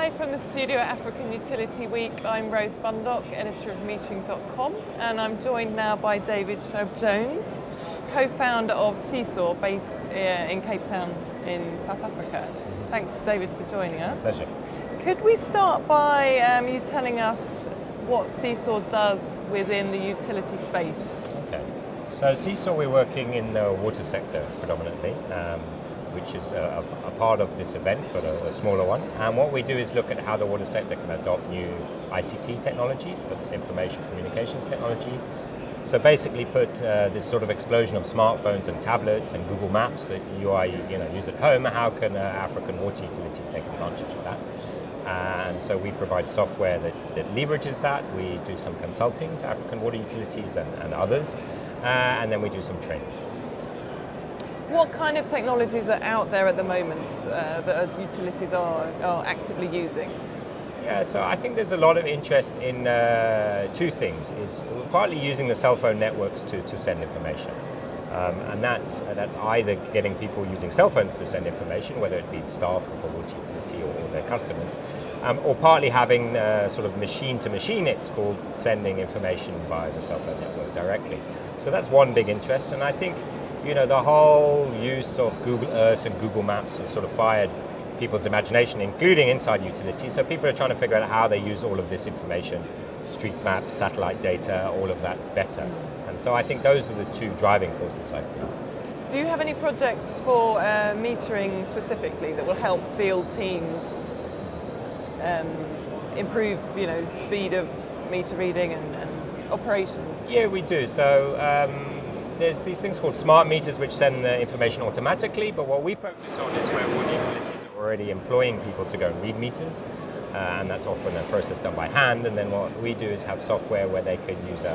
Live from the studio at African Utility Week. I'm Rose Bundock, editor of metering.com, and I'm joined now by David Schaub-Jones, co-founder of SeeSaw, based in Cape Town in South Africa. Thanks, David, for joining us. Pleasure. Could we start by you telling us what SeeSaw does within the utility space? Okay. So SeeSaw, we're working in the water sector predominantly, which is a part of this event, but a smaller one. And what we do is look at how the water sector can adopt new ICT technologies, that's information communications technology. So basically put this sort of explosion of smartphones and tablets and Google Maps that you use at home, how can an African water utility take advantage of that? And so we provide software that leverages that. We do some consulting to African water utilities and others, and then we do some training. What kind of technologies are out there at the moment that utilities are actively using? Yeah, so I think there's a lot of interest in two things. Is partly using the cell phone networks to send information. And that's either getting people using cell phones to send information, whether it be staff of a water utility or their customers, or partly having sort of machine-to-machine, it's called, sending information via the cell phone network directly. So that's one big interest, and I think the whole use of Google Earth and Google Maps has sort of fired people's imagination, including inside utilities. So people are trying to figure out how they use all of this information, street maps, satellite data, all of that better. And so I think those are the two driving forces I see. Do you have any projects for metering specifically that will help field teams improve, speed of meter reading and operations? Yeah, we do. So there's these things called smart meters which send the information automatically, but what we focus on is where water utilities are already employing people to go and read meters, and that's often a process done by hand, and then what we do is have software where they can use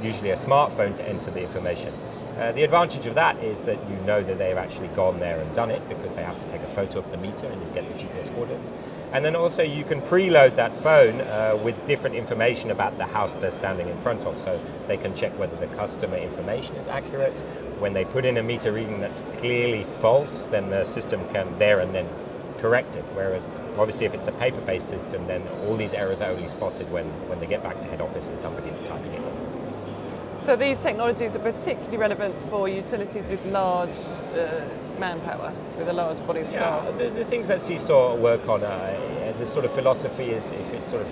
usually a smartphone to enter the information. The advantage of that is that you know that they've actually gone there and done it, because they have to take a photo of the meter and you get the GPS coordinates. And then also you can preload that phone with different information about the house they're standing in front of, so they can check whether the customer information is accurate. When they put in a meter reading that's clearly false, then the system can there and then correct it. Whereas obviously if it's a paper-based system, then all these errors are only spotted when they get back to head office and somebody is typing it. So these technologies are particularly relevant for utilities with large manpower, with a large body of staff. Yeah, the things that SeeSaw work on, the sort of philosophy is if it's sort of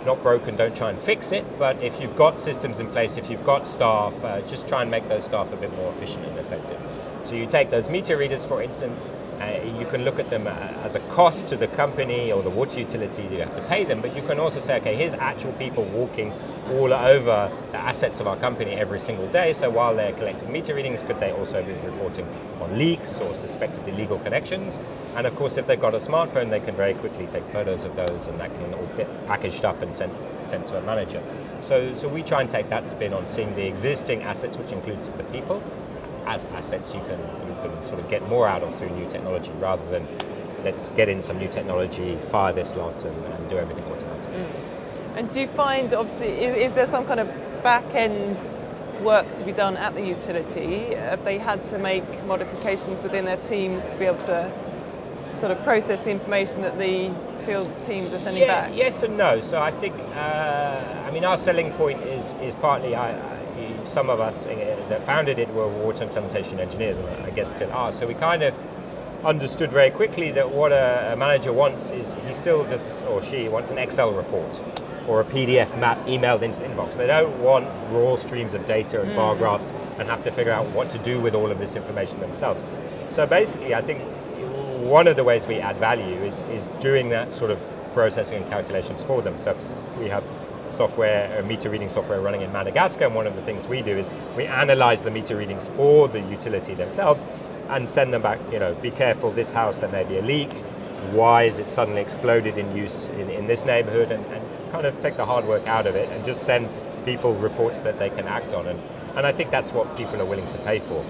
not broken, don't try and fix it. But if you've got systems in place, if you've got staff, just try and make those staff a bit more efficient and effective. So you take those meter readers, for instance, you can look at them as a cost to the company or the water utility that you have to pay them, but you can also say, okay, here's actual people walking all over the assets of our company every single day, so while they're collecting meter readings, could they also be reporting on leaks or suspected illegal connections? And of course, if they've got a smartphone, they can very quickly take photos of those, and that can all get packaged up and sent to a manager. So we try and take that spin on seeing the existing assets, which includes the people, as assets you can sort of get more out of through new technology, rather than let's get in some new technology, fire this lot and do everything automatically. And do you find, obviously, is there some kind of back-end work to be done at the utility? Have they had to make modifications within their teams to be able to sort of process the information that the field teams are sending back? Yes and no. So I think, our selling point is partly, some of us that founded it were water and sanitation engineers, and I guess still are. So we kind of understood very quickly that what a manager wants is he still just, or she wants an Excel report or a PDF map emailed into the inbox. They don't want raw streams of data and bar graphs and have to figure out what to do with all of this information themselves. So basically, I think one of the ways we add value is doing that sort of processing and calculations for them. So we have software, meter reading software running in Madagascar, and one of the things we do is we analyze the meter readings for the utility themselves and send them back, be careful, this house there may be a leak, why is it suddenly exploded in use in this neighborhood, and kind of take the hard work out of it and just send people reports that they can act on, and I think that's what people are willing to pay for.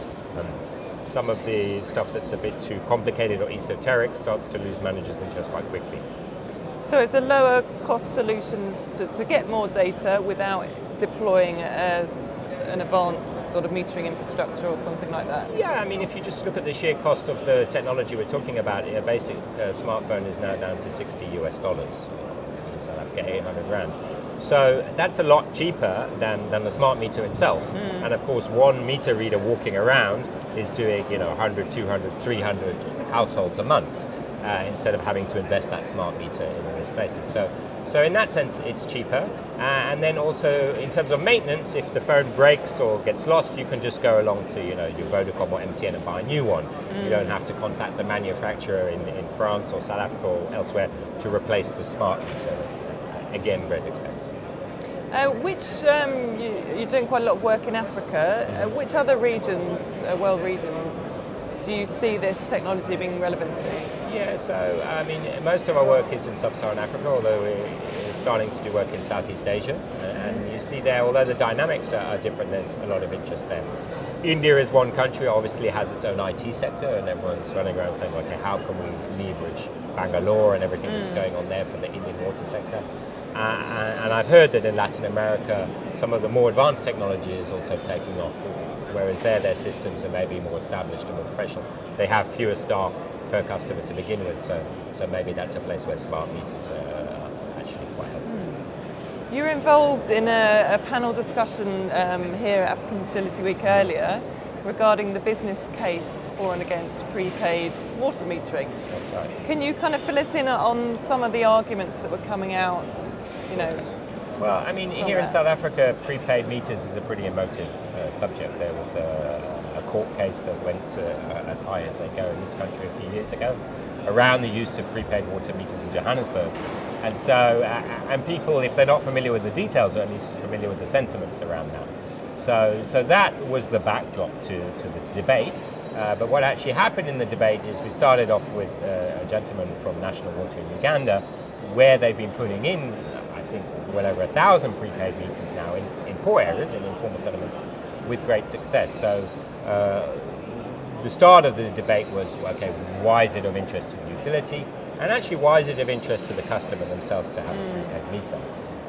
Some of the stuff that's a bit too complicated or esoteric starts to lose managers' interest quite quickly. So it's a lower cost solution to get more data without deploying it as an advanced sort of metering infrastructure or something like that? Yeah, I mean, if you just look at the sheer cost of the technology we're talking about, a basic smartphone is now down to $60 in South Africa, 800 Rand. So that's a lot cheaper than the smart meter itself. And of course, one meter reader walking around is doing 100, 200, 300 households a month instead of having to invest that smart meter in all these places. So in that sense, it's cheaper. And then also in terms of maintenance, if the phone breaks or gets lost, you can just go along to your Vodacom or MTN and buy a new one. You don't have to contact the manufacturer in France or South Africa or elsewhere to replace the smart meter. Again, great expense. You're doing quite a lot of work in Africa. Which other regions, world regions, do you see this technology being relevant to? Yeah, so I mean, most of our work is in sub-Saharan Africa, although we're starting to do work in Southeast Asia. And you see there, although the dynamics are different, there's a lot of interest there. India is one country, obviously has its own IT sector, and everyone's running around saying, okay, how can we leverage Bangalore and everything that's going on there for the Indian water sector? And I've heard that in Latin America, some of the more advanced technology is also taking off, whereas their systems are maybe more established and more professional. They have fewer staff per customer to begin with, so maybe that's a place where smart meters are actually quite helpful. You were involved in a panel discussion here at African Utility Week earlier regarding the business case for and against prepaid water metering. That's right. Can you kind of fill us in on some of the arguments that were coming out, Well, I mean, here in South Africa, prepaid meters is a pretty emotive subject. There was a court case that went as high as they go in this country a few years ago around the use of prepaid water meters in Johannesburg. And so, and people, if they're not familiar with the details, are at least familiar with the sentiments around that. So that was the backdrop to the debate. But what actually happened in the debate is we started off with a gentleman from National Water in Uganda, where they've been putting in, I think, well over 1,000 prepaid meters now in poor areas, in informal settlements, with great success. So the start of the debate was, okay, why is it of interest to the utility? And actually, why is it of interest to the customer themselves to have a prepaid meter?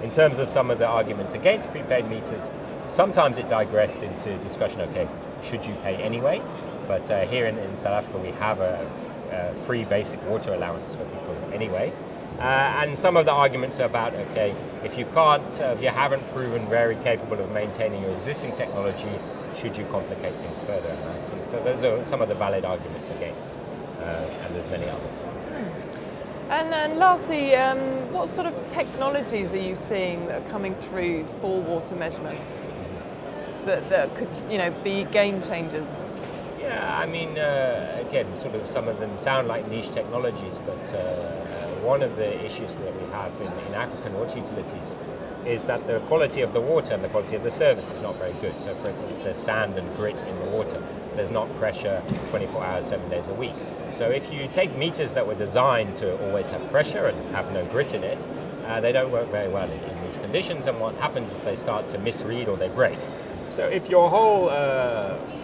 In terms of some of the arguments against prepaid meters, sometimes it digressed into discussion, okay, should you pay anyway? But here in South Africa, we have a free basic water allowance for people anyway. And some of the arguments are about, okay, if you haven't proven very capable of maintaining your existing technology, should you complicate things further? And I think so those are some of the valid arguments against, and there's many others. And then lastly, what sort of technologies are you seeing that are coming through for water measurement that could, be game changers? Yeah, I mean, again, sort of some of them sound like niche technologies, but one of the issues that we have in African water utilities is that the quality of the water and the quality of the service is not very good. So, for instance, there's sand and grit in the water. There's not pressure 24 hours, 7 days a week. So if you take meters that were designed to always have pressure and have no grit in it, they don't work very well in these conditions, and what happens is they start to misread or they break. So if your whole,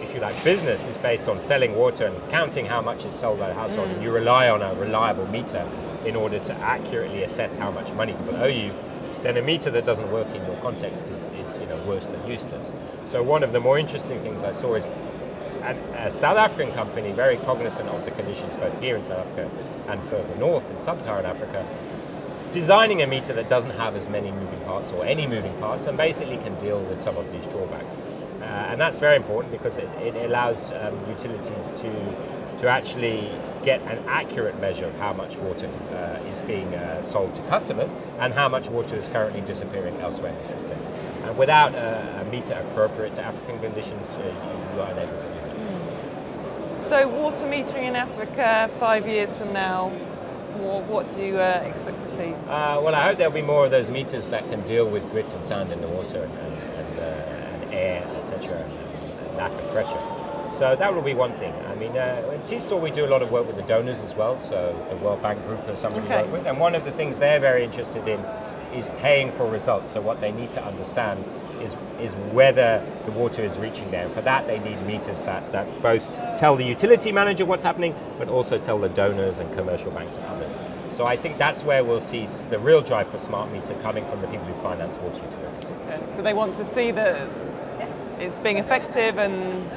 if you like, business is based on selling water and counting how much is sold by a household, and you rely on a reliable meter in order to accurately assess how much money people owe you, then a meter that doesn't work in your context is worse than useless. So one of the more interesting things I saw is a South African company, very cognizant of the conditions both here in South Africa and further north in sub-Saharan Africa, designing a meter that doesn't have as many moving parts or any moving parts and basically can deal with some of these drawbacks. And that's very important because it allows utilities to actually get an accurate measure of how much water is being sold to customers and how much water is currently disappearing elsewhere in the system. And without a meter appropriate to African conditions, you are unable to do that. So water metering in Africa 5 years from now, what do you expect to see? Well, I hope there'll be more of those meters that can deal with grit and sand in the water and air, etc., and lack of pressure. So that will be one thing. I mean, at SeeSaw we do a lot of work with the donors as well, so the World Bank Group is something we work with, and one of the things they're very interested in is paying for results. So what they need to understand is whether the water is reaching there. And for that, they need meters that both tell the utility manager what's happening, but also tell the donors and commercial banks and others. So I think that's where we'll see the real drive for smart meter coming from the people who finance water utilities. Okay. So they want to see that it's being effective and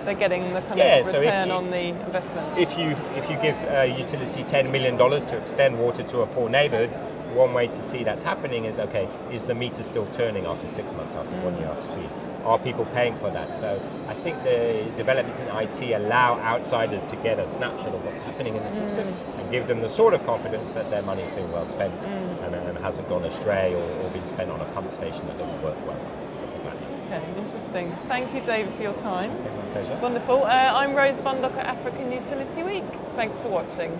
they're getting the kind of return on the investment. If you give a utility $10 million to extend water to a poor neighborhood, one way to see that's happening is, okay, is the meter still turning after 6 months, after 1 year, after 2 years? Are people paying for that? So I think the developments in IT allow outsiders to get a snapshot of what's happening in the system and give them the sort of confidence that their money is being well spent and hasn't gone astray or been spent on a pump station that doesn't work well. Okay, interesting. Thank you, David, for your time. Okay, my pleasure. It's wonderful. I'm Rose Bundock at African Utility Week. Thanks for watching.